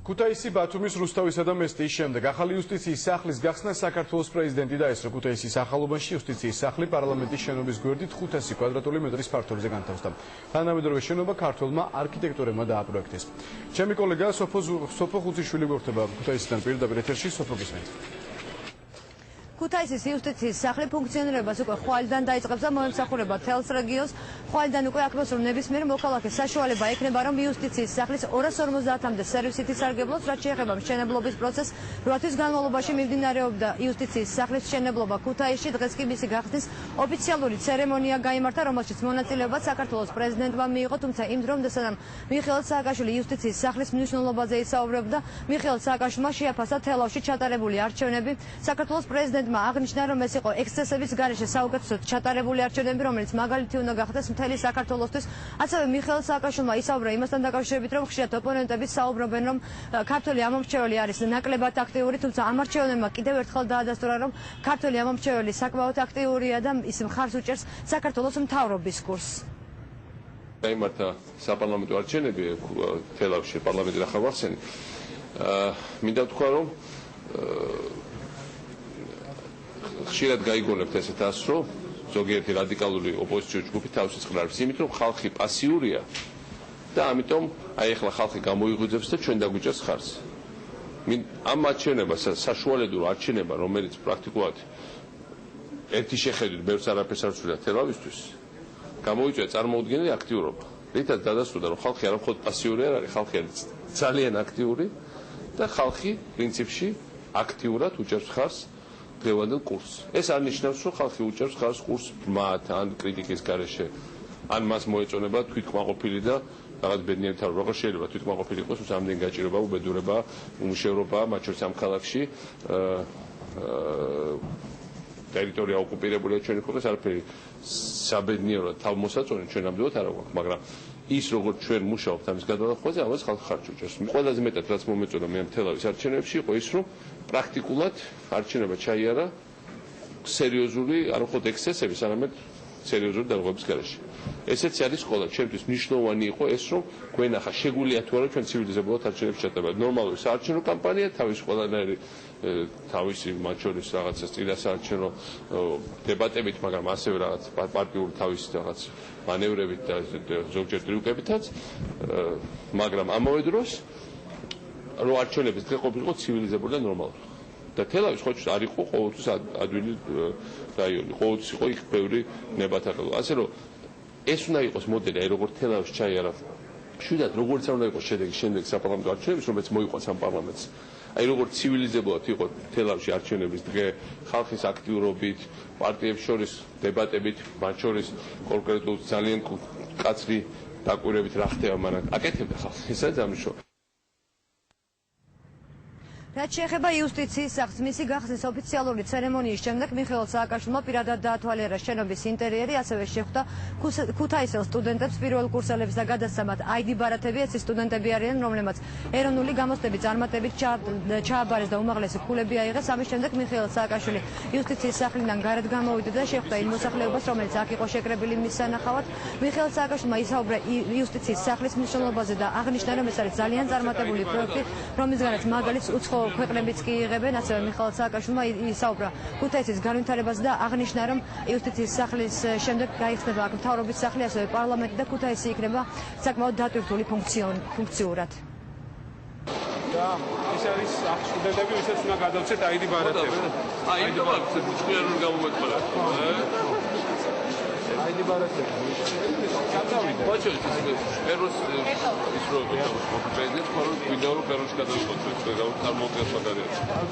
ქუთაისი, ბათუმის, რუსთავისა და მესტიის შემდეგ ახალი იუსტიციის სახლის გახსნა საქართველოს პრეზიდენტი დაესწრო. ქუთაისის ახალობაში იუსტიციის სახლი პარლამენტის შენობის გვერდით 500 კვადრატული მეტრის ფართობზე განთავსდა. თანამედროვე შენობა ქართველმა არქიტექტორებმა დააპროექტეს. ჩემი კოლეგა სოფო ხუციშვილი გვერდება ქუთაისიდან პირდაპირ ეთერში. სოფო, გისმენთ. ქუთაისის იუსტიციის სახლი ფუნქციონირებას უკვე ხვალიდან დაიწყებს და მოემსახურება თელს რეგიონს. ხვალიდან უკვე აქბობს, რომ ნებისმიერ მოქალაქეს საშუალება ექნება, რომ იუსტიციის სახლის 250-მდე სერვისით ისარგებლოს, რაც შეეხება მშენებლობის პროცესს. 8 თვის განმავლობაში მიმდინარეობდა იუსტიციის სახლის მშენებლობა ქუთაისში. დღეს კი მისი გახსნის ოფიციალური ცერემონია გაიმართა, რომელშიც მონაწილეობას საქართველოს პრეზიდენტმა მიიღო, თუმცა იმ დრომდე, სანამ მიხეილ სააკაშვილი იუსტიციის სახლის მნიშვნელობაზე ისაუბრებდა, მიხეილ სააკაშვილმა შეაფასა თელავში ჩატარებული არჩევნები. საქართველოს პრეზიდენტმა აღნიშნა, რომ ეს იყო ექსცესების გარეშე საუკეთესოდ ჩატარებული არჩევნები, რომელიც მაგალითი უნდა გახდეს მთელი საქართველოსთვის. ასევე მიხეილ სააკაშვილმა ისაუბრა იმასთან დაკავშირებით, რომ ხშირად ოპონენტები საუბრობენ, რომ ქართველი ამომრჩეველი არის ნაკლებად აქტიური, თუმცა ამ არჩევნებმა კიდევ ერთხელ დაადასტურა, რომ ქართველი ამომრჩეველი საკმაოდ აქტიურია და ის მხარს უჭერს საქართველოს მთავრობის კურსს. გაიმართა საპარლამენტო არჩევნები თელავში, პარლამენტი ახალგაზრდანი. მინდა ვთქვა, რომ ხშირად გაიგონებთ ესეთას, რომ ზოგიერთი რადიკალური ოპოზიციური ჯგუფი თავის წყნარებს იმით, რომ ხალხი პასიურია და ამიტომ აი ახლა ხალხი გამოიღვიძებს და ჩვენ დაგვიჭერს ხარს. ამ არჩევნებას საშუალედურ არჩენება, რომელიც პრაქტიკულად ერთი შეხედვით ბევრს არაფერს არ უსვიდა თელავისთვის, გამოიწვია წარმოუდგენელი აქტიურობა. რითაც დადასტურდა, რომ ხალხი არა მხოლოდ პასიური არ არის, ხალხი არის ძალიან აქტიური და ხალხი პრინციპში აქტიურად უჭერს ხარს დღევანდელ კურსს. ეს არ ნიშნავს, რომ ხალხი უჭერს ხარს კურსს ბრმად ან კრიტიკის გარეშე, ან მას მოეწონება თვითკმაყოფილი და რაღაც ბედნიერი თავი. როგორ შეიძლება თვითკმაყოფილი იყოს, რომ ამდენი გაჭირება, უბედურება, უმუშევრობა, მათ შორის ამ ქალაქში ტერიტორია ოკუპირებულია ჩვენი ქვეყნის, არაფერი საბედნიეროდ თავმოსაწონი ჩვენ ნამდვილად არ აქვს, მაგრამ ის როგორც ჩვენ მუშაობთ ამის გადალახვაზე, ამას ხალხი ხარჯ უჭერს. ყველაზე მეტად რაც მომეწონა მე ამ თელავის არჩევნებში იყო ის, რომ პრაქტიკულად არჩევნობა ჩაიარა სერიოზული, არ მხოლოდ ექსცესების, არამედ სერიოზული დარღვევების გარეშე. ესეც არის სკოლა. ჩემთვის მნიშვნელოვანი იყო ეს, რომ გვენახა შეგვიძლია თუ არა ჩვენ ცივილიზებულად არჩევნებს ჩატარებად. ნორმალური საარჩევნო კამპანია, თავის ყველანაირი თავისი მათ შორის რაღაცა წინასაარჩევნო დებატებით, მაგრამ ასევე რაღაც პარტიული თავისი რაღაც მანევრებით და ზოგჯერ ტრიუკებითაც, მაგრამ ამავე დროს რომ არჩევნების დღე ყოფილიყო ცივილიზებული და ნორმალური. და თელავის ხოჭს არ იყო ყოველთვის ადვილი რაიონი, ყოველთვის იყო იქ ბევრი ნებათაღელო. ასე რომ ეს უნდა იყოს მოდელი, აი როგორც თელავის ჩაიარა შვიდად, როგორც არ უნდა იყოს შემდეგ საპარლამენტო არჩევნების, რომელიც მოიყვანს ამ პარლამენტს. აი როგორც ცივილიზებულად იყო თელავში არჩევნების დღე, ხალხის აქტიურობით, პარტიებს შორის დებატებით, მათ შორის კონკრეტულ ძალიან კაცრი დაკვირვებით რა ხდება, მაგრამ აკეთებდა ხალხი. ესაც ამნიშნავ. რაც შეეხება იუსტიციის სახლს, მისი გახსნის ოფიციალური ცერემონიის შემდეგ მიხეილ სააკაშვილმა პირადად დაათვალიერა შენობის ინტერიერი, ასევე შეხვდა ქუთაისელ სტუდენტებს, პირველ კურსელებს და გადასცემად ID ბარათები. ეს სტუდენტები არიან, რომლებმაც ეროვნული გამოცდების წარმატებით ჩააბარეს და უმაღლესი ქულები აიღეს. ამის შემდეგ მიხეილ სააკაშვილი იუსტიციის სახლიდან გარეთ გამოვიდა და შეხვდა იმ მოსახლეობას, რომელიც აქ იყო შეკრებილი მის სანახავად. მიხეილ სააკაშვილმა ისაუბრა იუსტიციის სახლის მნიშვნელობაზე და აღნიშნა, რომ ეს არის ძალიან წარმატებული პროექტი, რომლისგანაც მაგალითს უცხო ქვეყნებიც კი იღებენ. ასევე მიხეილ სააკაშვილმა ისაუბრა ქუთაისის განვითარებაზე და აღნიშნა, რომ იუსტიციის სახლის შემდეგ გაიხსნება აქ მთავრობის სახლი, ასევე პარლამენტი და ქუთაისი იქნება საკმაოდ დატვირთული ფუნქციურად. და ეს არის სტუდენტები, ვისაც უნდა გადავცეთ ID ბარათები. ID ბარათები თქვენ რომ გამომეთქვა. ID ბარათები. გადავიდე. ბოჭო, პეროს ის პრეზიდენტ ხარო გვინდა რომ პეროში გადავიხოთ, წარმოგიდგენთ მაგალითად.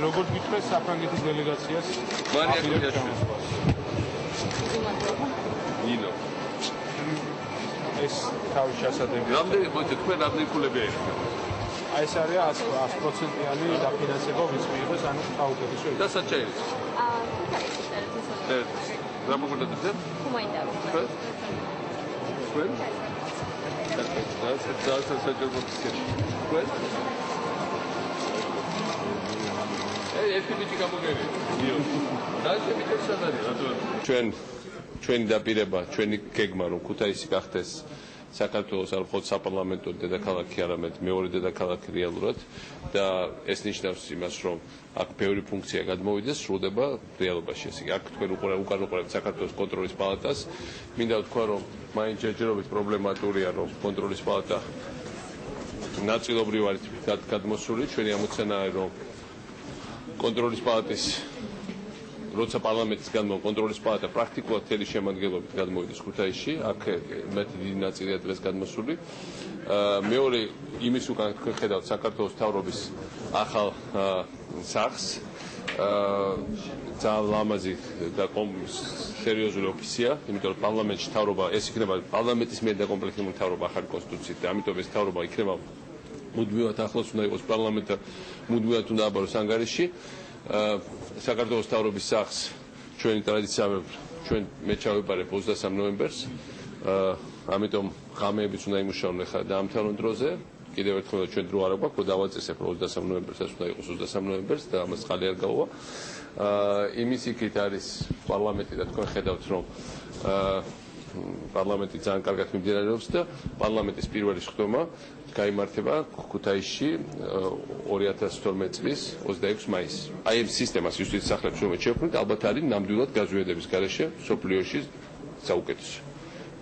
როგორც გითხრეს საფრანგეთის დელეგაციას მარია კოლიაშვილი. ნინო. ეს თავის ჩასადები. რამდენი მოიწე თქვენ რამდენი ქულები აიღეთ? აი ეს არის 100%-იანი დაფინანსება, ვის მიიღეს ანუ საუკეთესო. და საჭირო. რა მოგონდა? ხუმაინდა. Well, that's such a good thing. Well, FPG გამოგები. ჩვენ დაპირება, ჩვენი გეგმა რომ ქუთაისი გახდეს საქართველოს არ მხოლოდ საპარლამენტო დედაქალაქი, არამედ მეორე დედაქალაქი რეალურად და ეს ნიშნავს იმას, რომ აქ ბევრი ფუნქცია გადმოვიდეს, სრულდება რეალობაში. ესე იგი, აქ თქვენ უკანონმდებლობთ საქართველოს კონტროლის პალატას. მინდა ვთქვა, რომ მაინც ჯერჯერობით პრობლემატურია, რომ კონტროლის პალატა ნაწილობრივ არის გადმოსული. ჩვენი ამოცანაა, რომ კონტროლის პალატის როცა პარლამენტის კონტროლის პალატა პრაქტიკულად თელი შემადგენლობით გადმოვიდეს ქუთაისში, აქ მეტი დიდი ნაწილია დღეს გადმოსული. მეორე იმის უკან თქვენ ხედავთ საქართველოს მთავრობის ახალ სახლს, ძალიან ლამაზი და სერიოზული ოფისია, იმიტომ რომ პარლამენტში მთავრობა ეს იქნება პარლამენტის მიერ დაკომპლექტებული მთავრობა ახალი კონსტიტუციით და ამიტომ ეს მთავრობა იქნება მუდმივად ახლოს უნდა იყოს პარლამენტთან, მუდმივად უნდა აბაროს ანგარიში. საქართველოს მთავრობის სახლს ჩვენი ტრადიცია ჩვენ მე ჩავებარებ 23 ნოემბერს. ამიტომ ღამეებიც უნდა იმუშაონ ხა დაამთავრონ დროზე. კიდევ ერთხელ ჩვენ დრო არ აქვს, დავაწესებ 23 ნოემბერს, ეს უნდა იყოს 23 ნოემბერს და ამას ხალი არ გაუვა. იმის იქით არის პარლამენტი და თქვენ ხედავთ, რომ პარლამენტი ძალიან კარგად მიმდინარეობს და პარლამენტის პირველი სხდომა გაიმართება ქუთაისში 2012 წლის 26 მაისს. აი ამ სისტემას იუსტიციის სახლებს რომ შევქმნით, ალბათ არის ნამდვილად გაზვიადების გარეშე სოფლიოში საუკეთესო.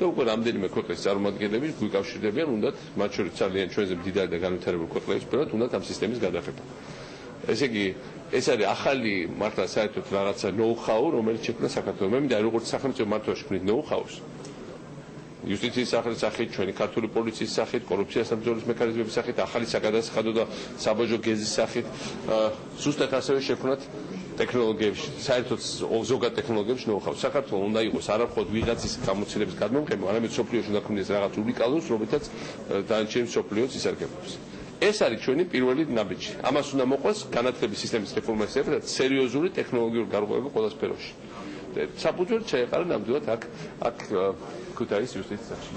და უკვე რამდენიმე ქვეყნის წარმომადგენლები გვიკავშირდებიან, უნდათ მათ შორის ძალიან ჩვენზე მდიდარი და განვითარებული ქვეყნების პირად უნდათ ამ სისტემის გადაღება. ესე იგი, ეს არის ახალი მართლა საერთოდ რაღაცა ნოუ-ჰაუ, რომელიც შექმნა საქართველოს. მე მინდა როგორც სახელმწიფო მართლობაში ვქნით ნოუ-ჰაუს. იუსტიციის სახით, ჩვენი ქართული პოლიციის სახით, კორუფციას საბრძოლის მექანიზმების სახით, ახალი საგადასახადო და საბაჟო გეზის სახით, ზუსტად ასევე შექმნათ ტექნოლოგიებში, საერთოდ ზოგად ტექნოლოგიებში ნოუ-ჰაუ. საქართველოს უნდა იყოს არა მხოლოდ ვიღაცის გამოცდილების გადმომყენი, არამედ სოფლიოში უნდა ქონდეს რაღაც უნიკალურს, რომელთაც დანარჩენი სოფლიოც ისარგებლობს. ეს არის ჩვენი პირველი ნაბიჯი. ამას უნდა მოყვეს განათლების სისტემის რეფორმასია და სერიოზული ტექნოლოგიური გარღვევები ყველა სფეროში. საფუძველი შეეყარა ნამდვილად აქ ქუთაისის იუსტიციის სახლში.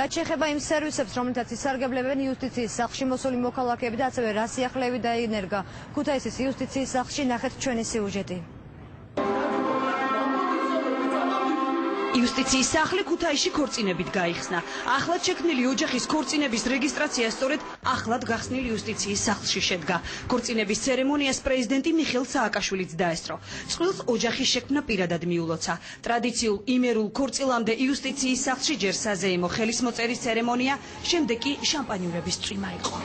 რაც შეეხება იმ სერვისებს, რომელთაც ისარგებლებენ იუსტიციის სახლში მოსული მოქალაქეები და ასევე რა სიახლეები დაინერგა ქუთაისის იუსტიციის სახლში, ნახეთ ჩვენი სიუჟეტი. იუსტიციის სახლი ქუთაისში ქორწინებით გაიხსნა. ახლად შექმნილი ოჯახის ქორწინების რეგისტრაცია სწორედ ახლად გახსნილ იუსტიციის სახლში შედგა. ქორწინების ცერემონიას პრეზიდენტი მიხეილ სააკაშვილიც დაესწრო. წყვილს ოჯახის შექმნა პირადად მიულოცა. ტრადიციულ იმერულ ქორწილამდე იუსტიციის სახლში ჯერ საზეიმო ხელისმოწერის ცერემონია, შემდეგ კი შამპანიურების წვიმა იყო.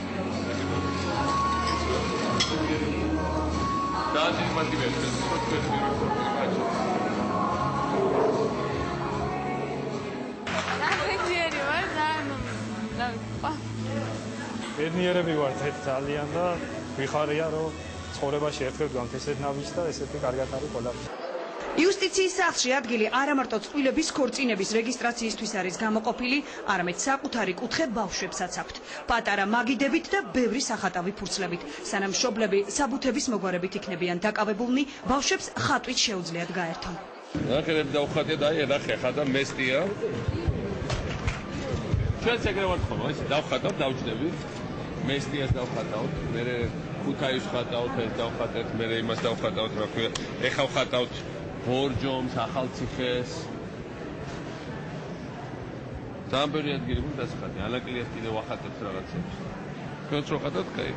ბედნიერები ვართ ძალიან და ვიხარია რომ ცხოვრებაში ერთხელ გვაქვს ესეთ ნაბიჯი და ესეთი კარგად არის ყველაფერი. იუსტიციის სახლში ადგილი არა მარტო წყვილების ქორწინების რეგისტრაციისთვის არის გამოყოფილი, არამედ საკუთარი კუთხე ბავშვებსაც აქვთ. პატარა მაგიდებით და ბევრი სახატავი ფურცლებით. სანამ მშობლები საბუთების მოგვარებით იქნებიან დაკავებულნი, ბავშვებს ხატვით შეუძლიათ გაერთონ. ნახევრები დავხატე და ნახე ხა და მესტია. ჩვენც ეგრე ვართ ხოლმე, ისე დავხატავთ, დავჭდებით. მესტიას დავხატავთ, მე ქუთაისს ვხატავთ, ეს დავხატეთ, მე იმას დავხატავთ, რა ქვია, ეხა ვხატავთ ბორჯომს, ახალციხეს. ძალიან ბევრი ადგილი გვინდა დასახატი, ანაკლიას კიდევ ვახატებთ რაღაცებს. თქვენც რო ხატავთ, კაი.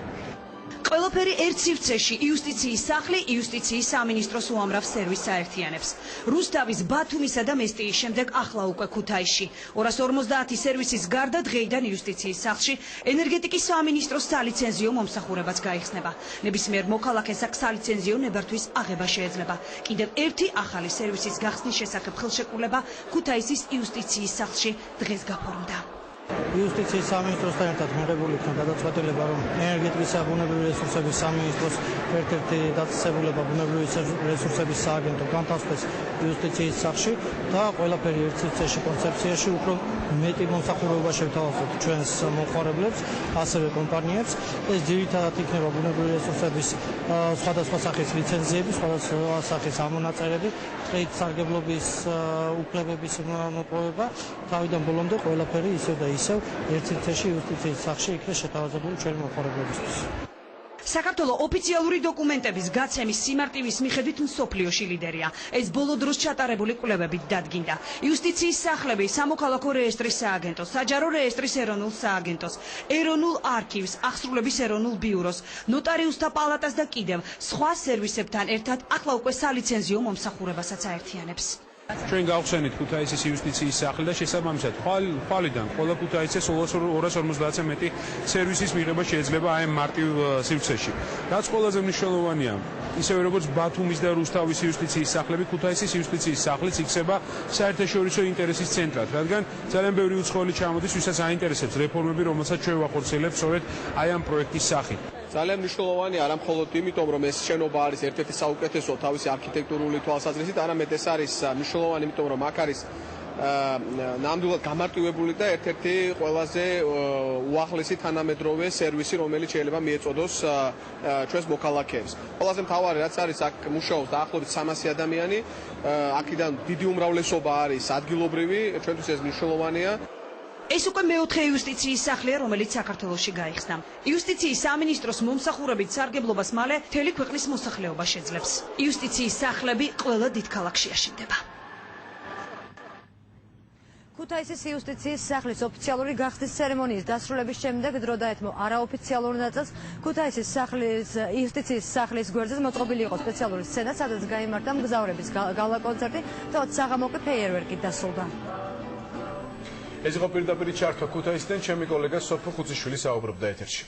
ყველაფერი ერთ სივრცეში იუსტიციის სახლი იუსტიციის სამინისტროს უამრავ სერვისს აერთიანებს. რუსთავის, ბათუმისა და მესტიის შემდეგ ახლა უკვე ქუთაისში. 250 სერვისის გარდა დღეიდან იუსტიციის სახლში ენერგეტიკის სამინისტროს სალიცენზიო მომსახურებაც გაიხსნება. ნებისმიერ მოქალაქეს აქ სალიცენზიო ნებართვის აღება შეეძლება. კიდევ ერთი ახალი სერვისის გახსნის შესახებ ხელშეკრულება ქუთაისის იუსტიციის სახლში დღეს გაფორმდა. იუსტიციის სამინისტროსთან ერთად მიღებული იქნა გადაწყვეტილება, რომ ენერგეტიკის და ბუნებრივი რესურსების სამინისტროს ერთ-ერთი დაწესებულება ბუნებრივი რესურსების სააგენტო განთავსდეს იუსტიციის სახლში და ყველაფერი ერთ სივრცეში კონცეფციაში უფრო მეტი მომსახურება შევთავაზოთ ჩვენს მომხმარებლებს, ასევე კომპანიებს. ეს ძირითადად იქნება ბუნებრივი რესურსების სხვადასხვა სახის ლიცენზიები, სხვადასხვა სახის ამონაწერები, ტყით სარგებლობის უფლებების მოპოვება, თავიდან ბოლომდე ყველაფერი ისევ და ისევ ერთ სივრცეში იუსტიციის სახლში იქნება შეთავაზებული ჩვენი მომხმარებლებისთვის. საქართველო ოფიციალური დოკუმენტების გაცემის სიმარტივის მიხედვით მსოფლიოში ლიდერია. ეს ბოლო დროს ჩატარებული კვლევებით დადგინდა. იუსტიციის სახლები სამოქალაქო რეესტრის სააგენტოს, საჯარო რეესტრის ეროვნულ სააგენტოს, ეროვნულ არქივს, აღსრულების ეროვნულ ბიუროს, ნოტარიუსთა პალატას და კიდევ სხვა სერვისებთან ერთად ახლა უკვე სალიცენზიო მომსახურებასაც აერთიანებს. ჩვენ გავხსენით ქუთაისის იუსტიციის სახლი და შესაბამისად ხვალიდან ყველა ქუთაისის 250-ზე მეტი სერვისის მიღება შეიძლება აი მარტივ სივრცეში. რაც ყველაზე მნიშვნელოვანია, ისევე როგორც ბათუმის და რუსთავის იუსტიციის სახლები, ქუთაისის იუსტიციის სახლიც იქცება საერთაშორისო ინტერესის ცენტრად, რადგან ძალიან ბევრი უცხოელი ჩამოდის, ვისაც აინტერესებს რეფორმები, რომელსაც ჩვენ ვახორციელებთ სწორედ აი ამ პროექტის სახით. ძალიან მნიშვნელოვანია არა მხოლოდ იმიტომ, რომ ეს შენობა არის ერთ-ერთი საუკეთესო თავისი არქიტექტურული თვალსაზრისით, არამედ ეს არის მნიშვნელოვანი, იმიტომ რომ აქ არის ნამდვილად გამარტივებული და ერთ-ერთი ყველაზე უახლესი თანამედროვე სერვისი, რომელიც შეიძლება მიეწოდოს ჩვენს მოქალაქეებს. ყველაზე მთავარი რაც არის, აქ მუშაობს დაახლოებით 300 ადამიანი, აქედან დიდი უმრავლესობა არის ადგილობრივი, ჩვენთვის ეს მნიშვნელოვანია. ეს უკვე მეოთხე იუსტიციის სახლია, რომელიც საქართველოში გაიხსნა. იუსტიციის სამინისტროს მომსახურებით სარგებლობას მალე მთელი ქვეყნის მოსახლეობა შეძლებს. იუსტიციის სახლები ყველა დიდ ქალაქში აშენდება. ქუთაისის იუსტიციის სახლის ოფიციალური გახსნის ცერემონიის დასრულების შემდეგ დრო დაეთმო არაოფიციალურ ნაწილს. ქუთაისის სახლის იუსტიციის სახლის გვერდზე მოწყობილი იყო სპეციალური სცენა, სადაც გაიმართა მგზავრების გალა კონცერტი და საღამოყი ფეიერვერკით დასრულდა. ეს იყო პირდაპირ ჩართვა ქუთაისიდან, ჩემი კოლეგა სოფო ხუციშვილი საუბრობდა ეთერში.